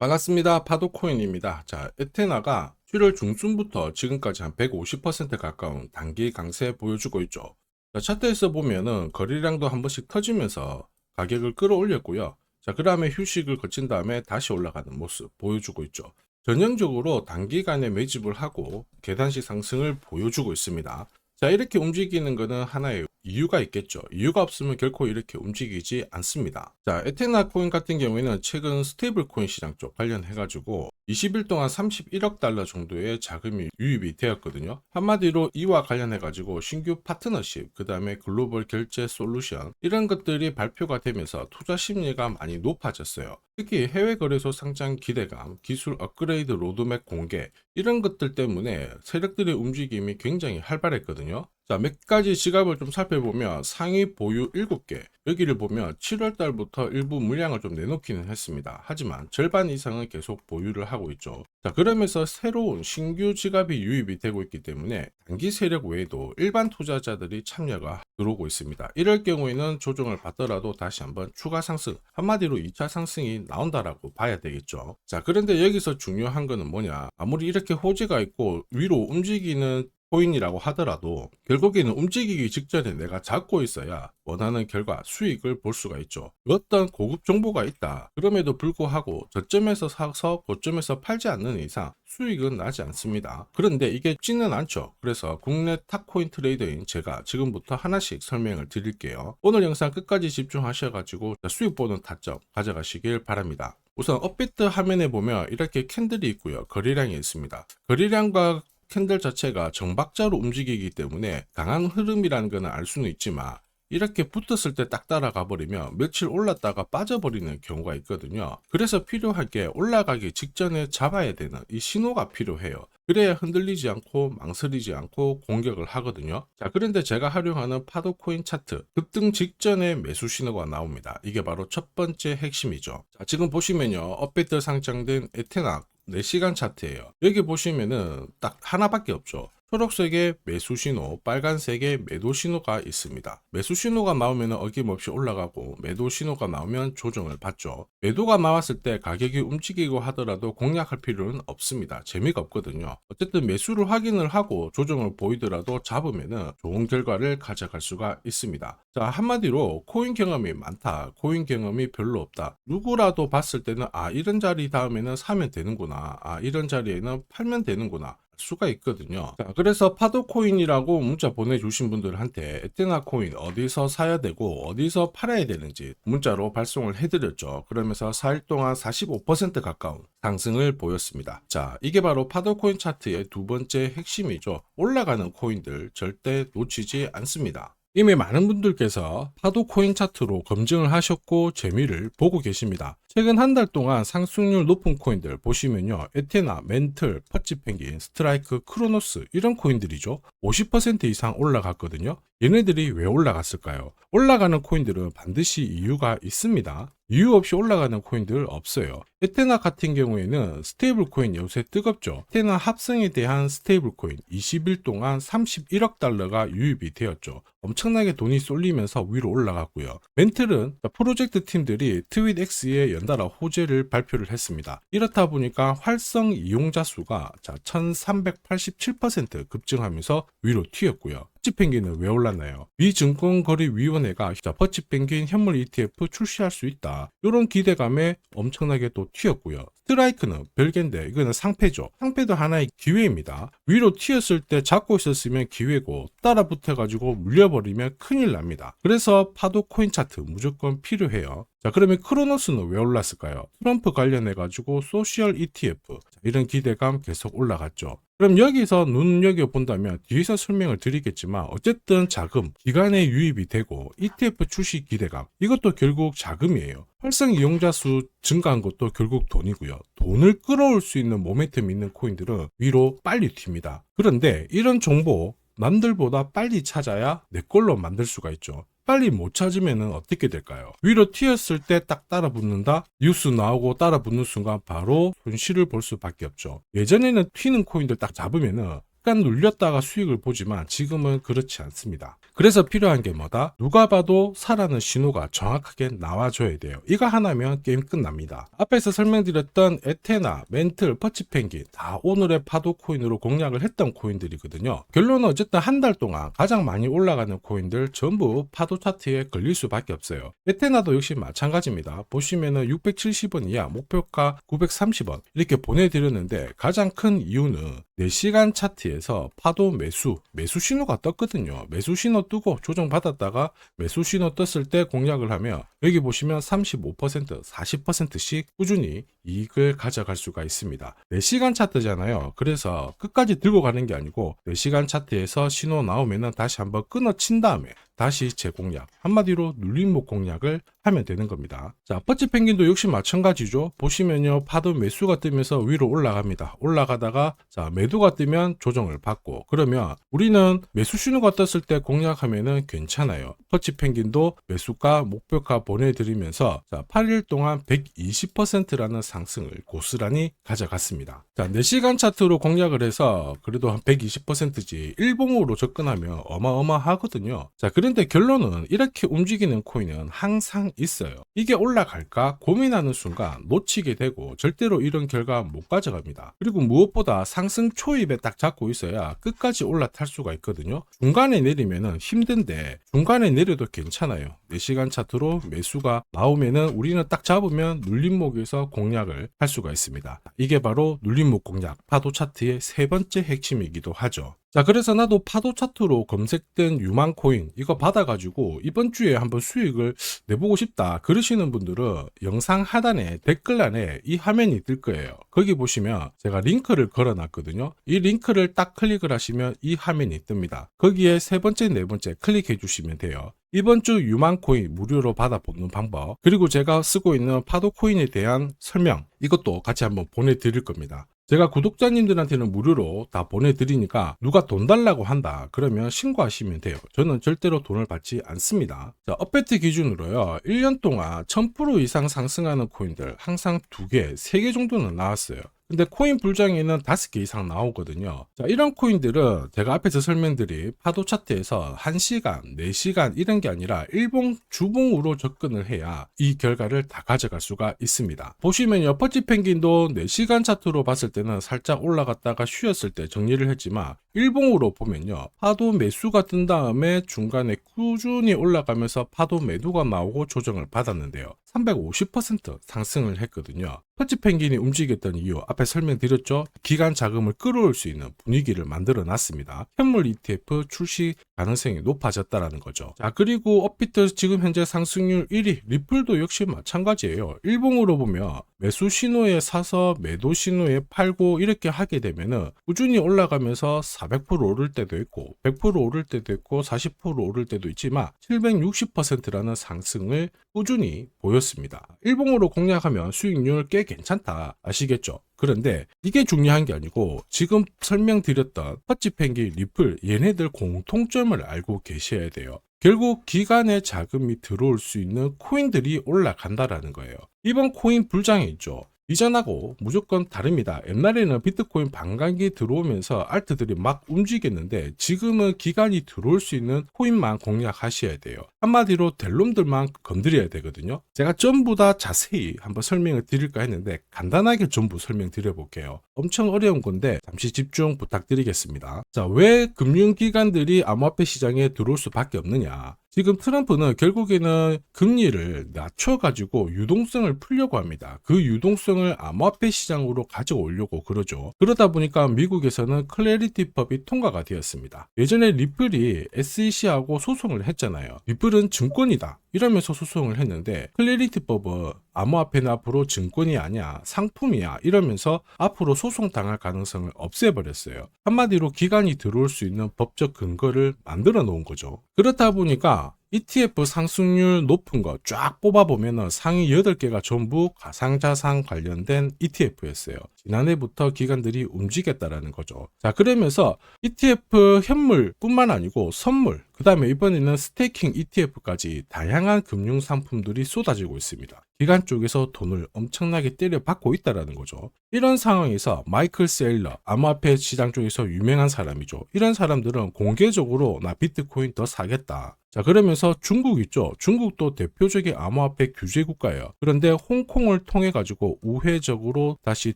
반갑습니다. 파도코인입니다. 자, 에테나가 7월 중순부터 지금까지 한 150% 가까운 단기 강세 보여주고 있죠. 자, 차트에서 보면은 거래량도 한 번씩 터지면서 가격을 끌어올렸고요. 자, 그 다음에 휴식을 거친 다음에 다시 올라가는 모습 보여주고 있죠. 전형적으로 단기간에 매집을 하고 계단식 상승을 보여주고 있습니다. 자, 이렇게 움직이는 것은 하나의 이유가 있겠죠. 이유가 없으면 결코 이렇게 움직이지 않습니다. 자, 에테나 코인 같은 경우에는 최근 스테이블 코인 시장 쪽 관련해가지고 20일 동안 31억 달러 정도의 자금이 유입이 되었거든요. 한마디로 이와 관련해가지고 신규 파트너십, 그 다음에 글로벌 결제 솔루션, 이런 것들이 발표가 되면서 투자 심리가 많이 높아졌어요. 특히 해외 거래소 상장 기대감, 기술 업그레이드 로드맵 공개, 이런 것들 때문에 세력들의 움직임이 굉장히 활발했거든요. 자, 몇 가지 지갑을 좀 살펴보면 상위 보유 7개, 여기를 보면 7월 달부터 일부 물량을 좀 내놓기는 했습니다. 하지만 절반 이상은 계속 보유를 하고 있죠. 자, 그러면서 새로운 신규 지갑이 유입이 되고 있기 때문에 단기 세력 외에도 일반 투자자들이 참여가 들어오고 있습니다. 이럴 경우에는 조정을 받더라도 다시 한번 추가 상승, 한마디로 2차 상승이 나온다라고 봐야 되겠죠. 자, 그런데 여기서 중요한 거는 뭐냐, 아무리 이렇게 호재가 있고 위로 움직이는 코인이라고 하더라도 결국에는 움직이기 직전에 내가 잡고 있어야 원하는 결과 수익을 볼 수가 있죠. 어떤 고급 정보가 있다 그럼에도 불구하고 저점에서 사서 고점에서 팔지 않는 이상 수익은 나지 않습니다. 그런데 이게 쉽지는 않죠. 그래서 국내 탑코인 트레이더인 제가 지금부터 하나씩 설명을 드릴게요. 오늘 영상 끝까지 집중하셔가지고 수익 보는 타점 가져가시길 바랍니다. 우선 업비트 화면에 보면 이렇게 캔들이 있고요, 거래량이 있습니다. 거래량과 캔들 자체가 정박자로 움직이기 때문에 강한 흐름이라는 것은 알 수는 있지만 이렇게 붙었을 때 딱 따라가 버리면 며칠 올랐다가 빠져버리는 경우가 있거든요. 그래서 필요한 게 올라가기 직전에 잡아야 되는 이 신호가 필요해요. 그래야 흔들리지 않고 망설이지 않고 공격을 하거든요. 자, 그런데 제가 활용하는 파도코인 차트, 급등 직전에 매수 신호가 나옵니다. 이게 바로 첫 번째 핵심이죠. 자, 지금 보시면요, 업비트 상장된 에테나 4시간 차트예요. 여기 보시면은 딱 하나밖에 없죠. 초록색의 매수 신호, 빨간색의 매도 신호가 있습니다. 매수 신호가 나오면 어김없이 올라가고 매도 신호가 나오면 조정을 받죠. 매도가 나왔을 때 가격이 움직이고 하더라도 공략할 필요는 없습니다. 재미가 없거든요. 어쨌든 매수를 확인을 하고 조정을 보이더라도 잡으면 좋은 결과를 가져갈 수가 있습니다. 자, 한마디로 코인 경험이 많다, 코인 경험이 별로 없다, 누구라도 봤을 때는 이런 자리 다음에는 사면 되는구나, 이런 자리에는 팔면 되는구나 수가 있거든요. 자, 그래서 파도코인이라고 문자 보내주신 분들한테 에테나 코인 어디서 사야 되고 어디서 팔아야 되는지 문자로 발송을 해드렸죠. 그러면서 4일 동안 45% 가까운 상승을 보였습니다. 자, 이게 바로 파도코인 차트의 두 번째 핵심이죠. 올라가는 코인들 절대 놓치지 않습니다. 이미 많은 분들께서 파도코인 차트로 검증을 하셨고 재미를 보고 계십니다. 최근 한 달 동안 상승률 높은 코인들 보시면요, 에테나, 멘틀, 퍼치펭귄, 스트라이크, 크로노스, 이런 코인들이죠. 50% 이상 올라갔거든요. 얘네들이 왜 올라갔을까요? 올라가는 코인들은 반드시 이유가 있습니다. 이유 없이 올라가는 코인들 없어요. 에테나 같은 경우에는 스테이블 코인 요새 뜨겁죠. 에테나 합성에 대한 스테이블 코인 20일 동안 31억 달러가 유입이 되었죠. 엄청나게 돈이 쏠리면서 위로 올라갔고요. 멘틀은 프로젝트 팀들이 트윗X에 연달아 호재를 발표를 했습니다. 이렇다 보니까 활성 이용자 수가 1387% 급증하면서 위로 튀었고요. 퍼치펭귄은 왜 올랐나요? 미증권거래위원회가 퍼치펭귄 현물 ETF 출시할 수 있다, 이런 기대감에 엄청나게 또 튀었고요. 스트라이크는 별개인데 이거는 상패죠. 상패도 하나의 기회입니다. 위로 튀었을 때 잡고 있었으면 기회고 따라 붙어가지고 물려버리면 큰일 납니다. 그래서 파도 코인 차트 무조건 필요해요. 자, 그러면 크로노스는 왜 올랐을까요? 트럼프 관련해가지고 소셜 ETF, 이런 기대감 계속 올라갔죠. 그럼 여기서 눈여겨본다면 뒤에서 설명을 드리겠지만 어쨌든 자금, 기간에 유입이 되고 ETF 출시 기대감, 이것도 결국 자금이에요. 활성 이용자 수 증가한 것도 결국 돈이고요. 돈을 끌어올 수 있는 모멘텀 있는 코인들은 위로 빨리 튑니다. 그런데 이런 정보 남들보다 빨리 찾아야 내 걸로 만들 수가 있죠. 빨리 못 찾으면 어떻게 될까요? 위로 튀었을 때 딱 따라 붙는다? 뉴스 나오고 따라 붙는 순간 바로 손실을 볼 수밖에 없죠. 예전에는 튀는 코인들 딱 잡으면은 잠깐 눌렸다가 수익을 보지만 지금은 그렇지 않습니다. 그래서 필요한 게 뭐다? 누가 봐도 사라는 신호가 정확하게 나와줘야 돼요. 이거 하나면 게임 끝납니다. 앞에서 설명드렸던 에테나, 멘틀, 퍼치펭귄 다 오늘의 파도 코인으로 공략을 했던 코인들이거든요. 결론은 어쨌든 한 달 동안 가장 많이 올라가는 코인들 전부 파도 차트에 걸릴 수밖에 없어요. 에테나도 역시 마찬가지입니다. 보시면은 670원 이하, 목표가 930원 이렇게 보내드렸는데 가장 큰 이유는 4시간 차트에서 파도 매수 신호가 떴거든요. 매수 신호 뜨고 조정받았다가 매수 신호 떴을 때 공략을 하면 여기 보시면 35%, 40%씩 꾸준히 이익을 가져갈 수가 있습니다. 4시간 차트잖아요. 그래서 끝까지 들고 가는 게 아니고 4시간 차트에서 신호 나오면은 다시 한번 끊어친 다음에 다시 재공략, 한마디로 눌림목 공략을 하면 되는 겁니다. 자, 퍼치펭귄도 역시 마찬가지죠. 보시면요, 파도 매수가 뜨면서 위로 올라갑니다. 올라가다가 자, 매도가 뜨면 조정을 받고, 그러면 우리는 매수 신호가 떴을 때 공략하면은 괜찮아요. 퍼치펭귄도 매수가, 목표가 보내드리면서 자, 8일 동안 120%라는 상승을 고스란히 가져갔습니다. 자, 4시간 차트로 공략을 해서 그래도 한 120%지 일봉으로 접근하면 어마어마하거든요. 자, 그런데 결론은 이렇게 움직이는 코인은 항상 있어요. 이게 올라갈까 고민하는 순간 놓치게 되고 절대로 이런 결과 못 가져갑니다. 그리고 무엇보다 상승 초입에 딱 잡고 있어야 끝까지 올라탈 수가 있거든요. 중간에 내리면은 힘든데 중간에 내려도 괜찮아요. 4시간 차트로 매수가 나오면은 우리는 딱 잡으면 눌림목에서 공략을 할 수가 있습니다. 이게 바로 눌림목 공략, 파도 차트의 세 번째 핵심이기도 하죠. 자, 그래서 나도 파도 차트로 검색된 유망 코인 이거 받아가지고 이번 주에 한번 수익을 내보고 싶다 그러시는 분들은 영상 하단에 댓글란에 이 화면이 뜰 거예요. 거기 보시면 제가 링크를 걸어놨거든요. 이 링크를 딱 클릭을 하시면 이 화면이 뜹니다. 거기에 세 번째, 네 번째 클릭해 주시면 돼요. 이번 주 유망 코인 무료로 받아보는 방법, 그리고 제가 쓰고 있는 파도 코인에 대한 설명 이것도 같이 한번 보내드릴 겁니다. 제가 구독자님들한테는 무료로 다 보내드리니까 누가 돈 달라고 한다 그러면 신고하시면 돼요. 저는 절대로 돈을 받지 않습니다. 자, 업베트 기준으로요 1년 동안 1000% 이상 상승하는 코인들 항상 2개, 3개 정도는 나왔어요. 근데 코인 불장에는 5개 이상 나오거든요. 자, 이런 코인들은 제가 앞에서 설명드린 파도 차트에서 1시간, 4시간 이런 게 아니라 일봉, 주봉으로 접근을 해야 이 결과를 다 가져갈 수가 있습니다. 보시면요, 퍼치펭귄도 4시간 차트로 봤을 때는 살짝 올라갔다가 쉬었을 때 정리를 했지만 일봉으로 보면요, 파도 매수가 뜬 다음에 중간에 꾸준히 올라가면서 파도 매도가 나오고 조정을 받았는데요. 350% 상승을 했거든요. 퍼치펭귄이 움직였던 이유 앞에 설명드렸죠. 기간 자금을 끌어올 수 있는 분위기를 만들어 놨습니다. 현물 ETF 출시 가능성이 높아졌다라는 거죠. 자, 그리고 업비트 지금 현재 상승률 1위 리플도 역시 마찬가지예요. 일봉으로 보면 매수 신호에 사서 매도 신호에 팔고 이렇게 하게 되면은 꾸준히 올라가면서 400% 오를 때도 있고 100% 오를 때도 있고 40% 오를 때도 있지만 760%라는 상승을 꾸준히 보였습니다. 일봉으로 공략하면 수익률 꽤 괜찮다 아시겠죠? 그런데 이게 중요한 게 아니고 지금 설명드렸던 퍼치펭귄, 리플 얘네들 공통점을 알고 계셔야 돼요. 결국 기간에 자금이 들어올 수 있는 코인들이 올라간다라는 거예요. 이번 코인 불장에 있죠. 이전하고 무조건 다릅니다. 옛날에는 비트코인 반감기 들어오면서 알트들이 막 움직였는데 지금은 기간이 들어올 수 있는 코인만 공략하셔야 돼요. 한마디로 될 놈들만 건드려야 되거든요. 제가 전부 다 자세히 한번 설명을 드릴까 했는데 간단하게 전부 설명드려 볼게요. 엄청 어려운 건데 잠시 집중 부탁드리겠습니다. 자, 왜 금융기관들이 암호화폐 시장에 들어올 수밖에 없느냐. 지금 트럼프는 결국에는 금리를 낮춰가지고 유동성을 풀려고 합니다. 그 유동성을 암호화폐 시장으로 가져오려고 그러죠. 그러다 보니까 미국에서는 클래리티법이 통과가 되었습니다. 예전에 리플이 SEC하고 소송을 했잖아요. 리플은 증권이다 이러면서 소송을 했는데 클래리티법은 암호화폐는 앞으로 증권이 아니야 상품이야 이러면서 앞으로 소송당할 가능성을 없애버렸어요. 한마디로 기간이 들어올 수 있는 법적 근거를 만들어 놓은 거죠. 그렇다 보니까 ETF 상승률 높은 거 쫙 뽑아보면 상위 8개가 전부 가상자산 관련된 ETF였어요. 지난해부터 기관들이 움직였다라는 거죠. 자, 그러면서 ETF 현물뿐만 아니고 선물, 그 다음에 이번에는 스테이킹 ETF까지 다양한 금융 상품들이 쏟아지고 있습니다. 기관 쪽에서 돈을 엄청나게 때려받고 있다는 거죠. 이런 상황에서 마이클 세일러, 암호화폐 시장 쪽에서 유명한 사람이죠. 이런 사람들은 공개적으로 나 비트코인 더 사겠다. 자, 그러면서 중국 있죠. 중국도 대표적인 암호화폐 규제 국가예요. 그런데 홍콩을 통해 가지고 우회적으로 다시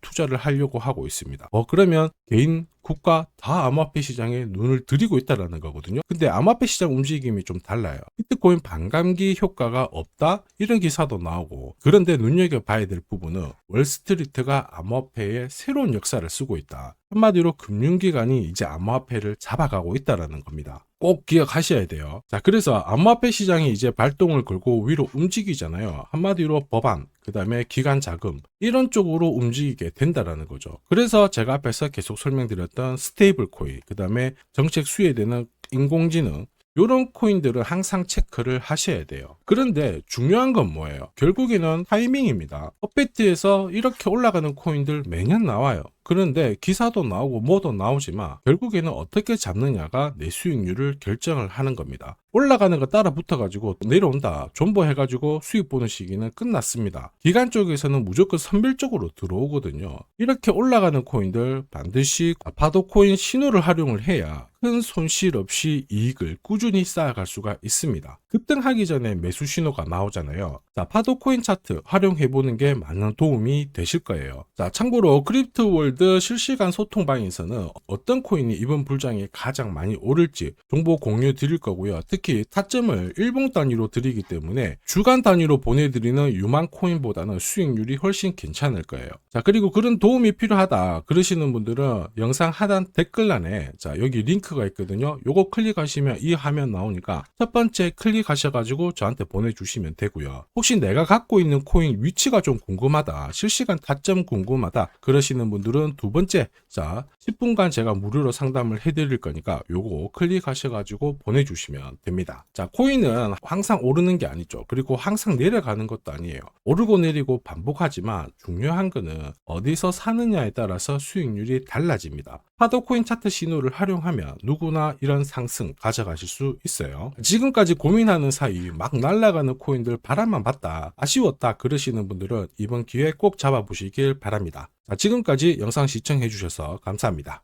투자를 하려고 하고 있습니다. 그러면 개인 국가 다 암호화폐 시장에 눈을 들이고 있다는 거거든요. 근데 암호화폐 시장 움직임이 좀 달라요. 비트코인 반감기 효과가 없다? 이런 기사도 나오고, 그런데 눈여겨봐야 될 부분은 월스트리트가 암호화폐의 새로운 역사를 쓰고 있다. 한마디로 금융기관이 이제 암호화폐를 잡아가고 있다는 겁니다. 꼭 기억하셔야 돼요. 자, 그래서 암호화폐 시장이 이제 발동을 걸고 위로 움직이잖아요. 한마디로 법안, 그 다음에 기관 자금, 이런 쪽으로 움직이게 된다라는 거죠. 그래서 제가 앞에서 계속 설명드렸던 스테이블 코인, 그 다음에 정책 수혜되는 인공지능, 이런 코인들은 항상 체크를 하셔야 돼요. 그런데 중요한 건 뭐예요? 결국에는 타이밍입니다. 업비트에서 이렇게 올라가는 코인들 매년 나와요. 그런데 기사도 나오고 뭐도 나오지만 결국에는 어떻게 잡느냐가 내 수익률을 결정을 하는 겁니다. 올라가는 거 따라 붙어가지고 내려온다, 존버해가지고 수익 보는 시기는 끝났습니다. 기관 쪽에서는 무조건 선별적으로 들어오거든요. 이렇게 올라가는 코인들 반드시 파도 코인 신호를 활용을 해야 큰 손실 없이 이익을 꾸준히 쌓아갈 수가 있습니다. 급등하기 전에 매수 신호가 나오잖아요. 자, 파도 코인 차트 활용해보는 게 많은 도움이 되실 거예요. 자, 참고로 크립토월드 실시간 소통방에서는 어떤 코인이 이번 불장에 가장 많이 오를지 정보 공유 드릴 거고요. 특히 타점을 일봉 단위로 드리기 때문에 주간 단위로 보내드리는 유망 코인보다는 수익률이 훨씬 괜찮을 거예요. 자, 그리고 그런 도움이 필요하다 그러시는 분들은 영상 하단 댓글란에 자, 여기 링크가 있거든요. 요거 클릭하시면 이 화면 나오니까 첫 번째 클릭하셔가지고 저한테 보내주시면 되고요. 혹시 내가 갖고 있는 코인 위치가 좀 궁금하다, 실시간 타점 궁금하다 그러시는 분들은 두 번째, 자 10분간 제가 무료로 상담을 해드릴 거니까 요거 클릭하셔가지고 보내주시면 됩니다. 자, 코인은 항상 오르는 게 아니죠. 그리고 항상 내려가는 것도 아니에요. 오르고 내리고 반복하지만 중요한 거는 어디서 사느냐에 따라서 수익률이 달라집니다. 파도 코인 차트 신호를 활용하면 누구나 이런 상승 가져가실 수 있어요. 지금까지 고민하는 사이 막 날아가는 코인들 바람만 봤다, 아쉬웠다 그러시는 분들은 이번 기회에 꼭 잡아보시길 바랍니다. 자, 지금까지 영상 시청해 주셔서 감사합니다.